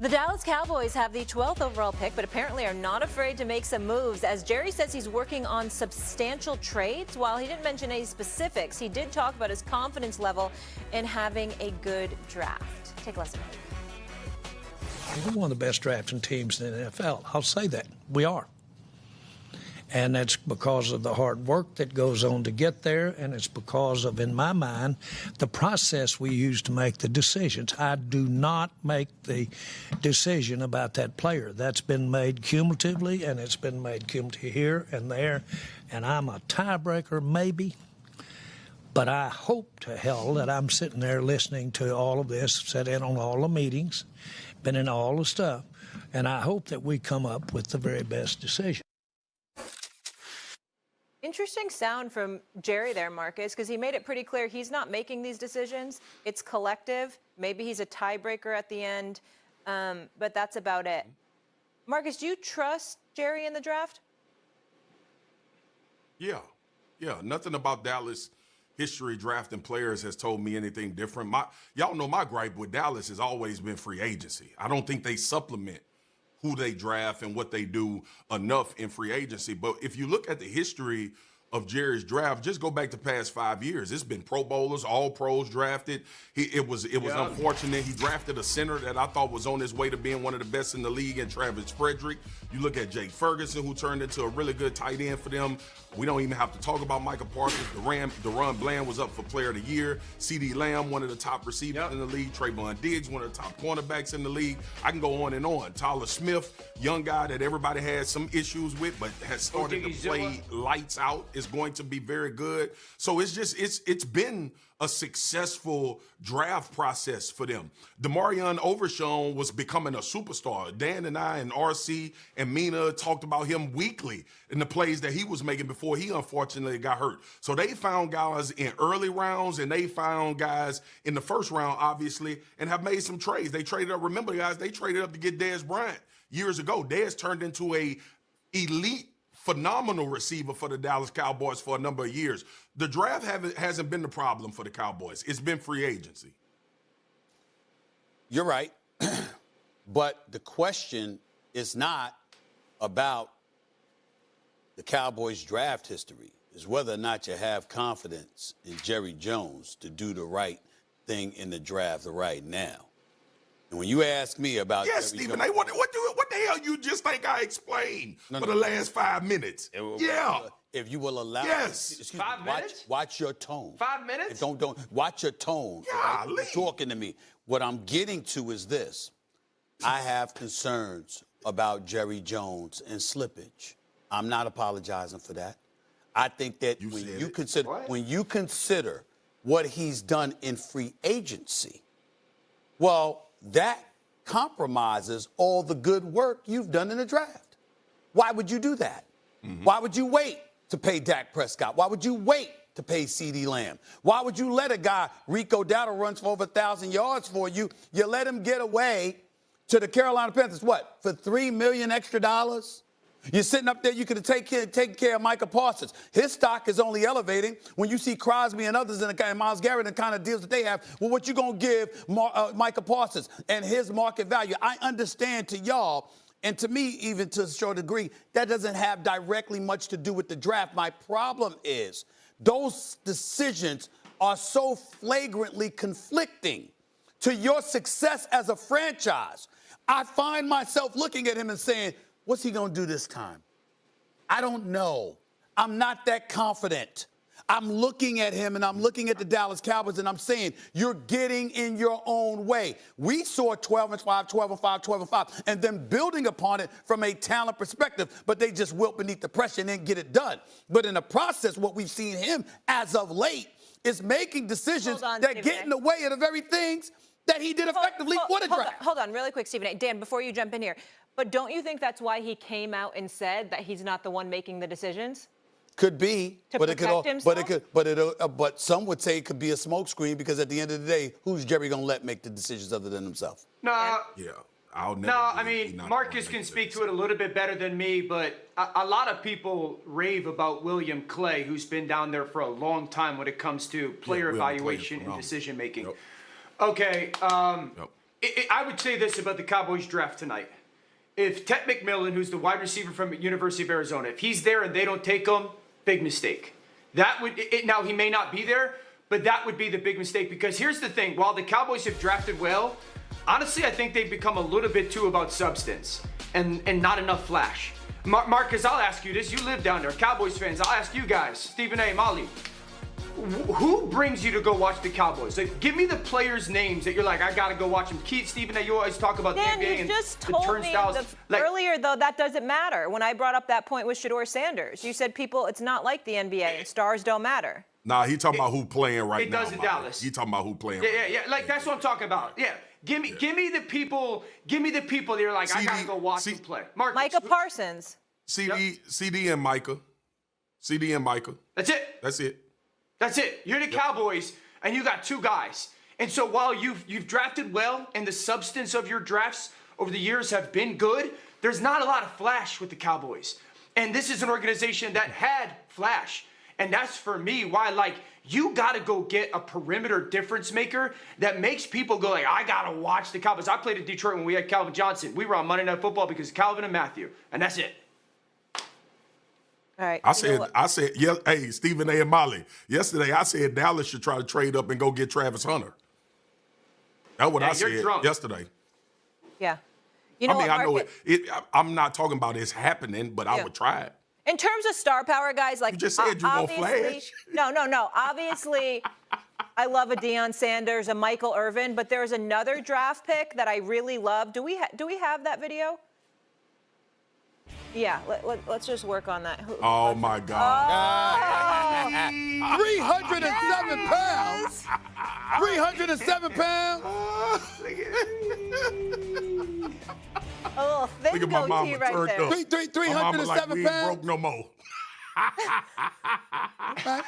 The Dallas Cowboys have the 12th overall pick, but apparently are not afraid to make some moves, as Jerry says he's working on substantial trades. While he didn't mention any specifics, he did talk about his confidence level in having a good draft. Take a listen. We're one of the best drafting teams in the NFL. I'll say that. We are. And that's because of the hard work that goes on to get there, and it's because of, in my mind, the process we use to make the decisions. I do not make the decision about that player. That's been made cumulatively, and it's been made cumulatively here and there, and I'm a tiebreaker maybe, but I hope to hell that I'm sitting there listening to all of this, sat in on all the meetings, been in all the stuff, and I hope that we come up with the very best decision. Interesting sound from Jerry there, Marcus, because he made it pretty clear he's not making these decisions. It's collective. Maybe he's a tiebreaker at the end, but that's about it. Marcus, do you trust Jerry in the draft? Yeah. Nothing about Dallas history drafting players has told me anything different. Y'all know my gripe with Dallas has always been free agency. I don't think they supplement who they draft and what they do enough in free agency. But if you look at the history of Jerry's draft, just go back the past 5 years. It's been Pro Bowlers, all pros drafted. It was unfortunate. He drafted a center that I thought was on his way to being one of the best in the league in Travis Frederick. You look at Jake Ferguson, who turned into a really good tight end for them. We don't even have to talk about Micah Parsons. Deron Bland was up for Player of the Year. CeeDee Lamb, one of the top receivers in the league. Trayvon Diggs, one of the top cornerbacks in the league. I can go on and on. Tyler Smith, young guy that everybody had some issues with, but has started to play lights out, is going to be very good. So it's been a successful draft process for them. DeMarion Overshown was becoming a superstar. Dan and I and RC and Mina talked about him weekly in the plays that he was making before he unfortunately got hurt. So they found guys in early rounds and they found guys in the first round, obviously, and have made some trades. They traded up. Remember, guys, they traded up to get Dez Bryant years ago. Dez turned into a elite, phenomenal receiver for the Dallas Cowboys for a number of years. The draft hasn't been the problem for the Cowboys. It's been free agency. You're right. But the question is not about the Cowboys' draft history. It's whether or not you have confidence in Jerry Jones to do the right thing in the draft right now. And when you ask me about Stephen, what the hell you just think I explained for the last 5 minutes? If you will allow yes. me, 5 minutes? Watch your tone. 5 minutes? Don't watch your tone. Right? You're talking to me. What I'm getting to is this. I have concerns about Jerry Jones and slippage. I'm not apologizing for that. I think that when you consider what he's done in free agency, well, that compromises all the good work you've done in the draft. Why would you do that? Mm-hmm. Why would you wait to pay Dak Prescott? Why would you wait to pay CeeDee Lamb? Why would you let a guy, Rico Dowdle, runs for over 1,000 yards for you? You let him get away to the Carolina Panthers, what, for $3 million extra dollars? You're sitting up there, you could have taken care of Micah Parsons. His stock is only elevating when you see Crosby and others and Myles Garrett and the kind of deals that they have. Well, what you going to give Micah Parsons and his market value? I understand to y'all, and to me, even to a short degree, that doesn't have directly much to do with the draft. My problem is those decisions are so flagrantly conflicting to your success as a franchise. I find myself looking at him and saying, what's he going to do this time? I don't know. I'm not that confident. I'm looking at him and I'm looking at the Dallas Cowboys and I'm saying, you're getting in your own way. We saw 12-5, 12-5, 12-5, and then building upon it from a talent perspective, but they just wilt beneath the pressure and didn't get it done. But in the process, what we've seen him as of late is making decisions that get in the way of the very things that he did effectively for the draft. Hold on, really quick, Stephen A. Dan, before you jump in here. But don't you think that's why he came out and said that he's not the one making the decisions? Could be, to protect himself? But some would say it could be a smokescreen because at the end of the day, who's Jerry gonna let make the decisions other than himself? I mean, Marcus can speak to it a little bit better than me, but a lot of people rave about William Clay, who's been down there for a long time when it comes to player evaluation and decision making. Okay. I would say this about the Cowboys draft tonight. If Ted McMillan, who's the wide receiver from University of Arizona, if he's there and they don't take him, big mistake. That would now he may not be there, but that would be the big mistake because here's the thing: while the Cowboys have drafted well, honestly, I think they've become a little bit too about substance and not enough flash. Marcus, I'll ask you this: you live down there, Cowboys fans. I'll ask you guys, Stephen A. Molly. Who brings you to go watch the Cowboys? Like, give me the players' names that you're like, I gotta go watch them. Keith, Stephen, you always talk about Dan, the NBA you and just the told turnstiles. me earlier, though, that doesn't matter. When I brought up that point with Shedeur Sanders, you said it's not like the NBA and stars don't matter. Nah, he talking about who playing right now. It does in Dallas. He talking about who playing. Yeah. Like that's what I'm talking about. Yeah. Give me the people. Give me the people that are like, I gotta go watch them play. Marcus. Micah Parsons. CD and Micah. CD and Micah. That's it. That's it. You're the Cowboys, and you got two guys. And so while you've drafted well, and the substance of your drafts over the years have been good, there's not a lot of flash with the Cowboys. And this is an organization that had flash. And that's for me why, like, you got to go get a perimeter difference maker that makes people go like, I got to watch the Cowboys. I played in Detroit when we had Calvin Johnson. We were on Monday Night Football because of Calvin and Matthew. And that's it. All right. I said, yeah, hey, Stephen A. and Molly. Yesterday, I said Dallas should try to trade up and go get Travis Hunter. That's what I said yesterday. Yeah. You know I know I'm not talking about it's happening, but I would try it. In terms of star power, guys, like you just said, you won't flash. No. Obviously, I love a Deion Sanders, a Michael Irvin, but there's another draft pick that I really love. Do we have that video? Yeah, let's just work on that. Oh, my God. 307 pounds. 307 pounds. A little thin Look at my mama right turned there. up. 307 like, we ain't pounds. broke no more. All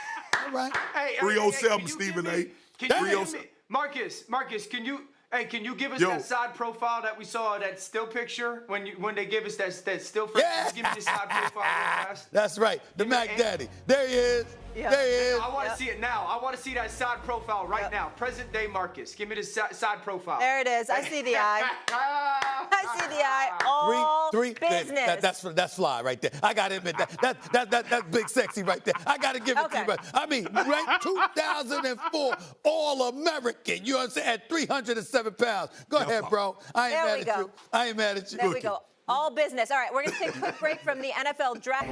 right. Hey, 307, Stephen A. 307. Marcus, can you give us that side profile that we saw, that still picture when they give us that still picture? Yeah. Give me the side profile real fast. That's right. The Mac Daddy. There he is. Yeah. There he is. I want to see it now. I want to see that side profile right now. Present day Marcus. Give me the side profile. There it is. I see the eye. I see the eye. All business. That's fly right there. I gotta admit that's big sexy right there. I gotta give it to you. But I mean, ranked 2004 All-American. You know what I'm saying? At 307 pounds. Go ahead, bro. I ain't mad at you. There we go. All business. All right, we're going to take a quick break from the NFL draft.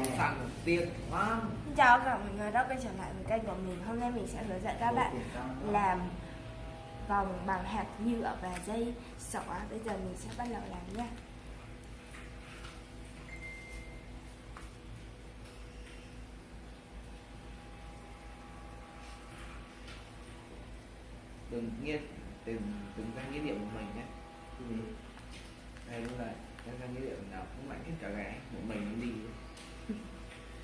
Xin chào các mọi người đã quay trở lại với kênh của mình. Hôm nay mình sẽ hướng dẫn các bạn làm vòng bằng hạt nhựa và dây xỏ. Bây giờ mình sẽ bắt đầu làm nha. Đừng ra nghĩa điệu của mình nhé. Đây đúng rồi, ra nghĩa điệu nào cũng mạnh hết cả gái, một mình cũng đi.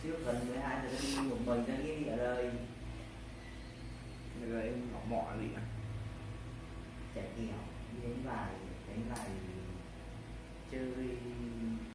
Chứ phần 12 thì đi một mình ra nghĩa địa đời. Bây giờ em mỏ gì ạ? Chạy kèo, đi đánh bài chơi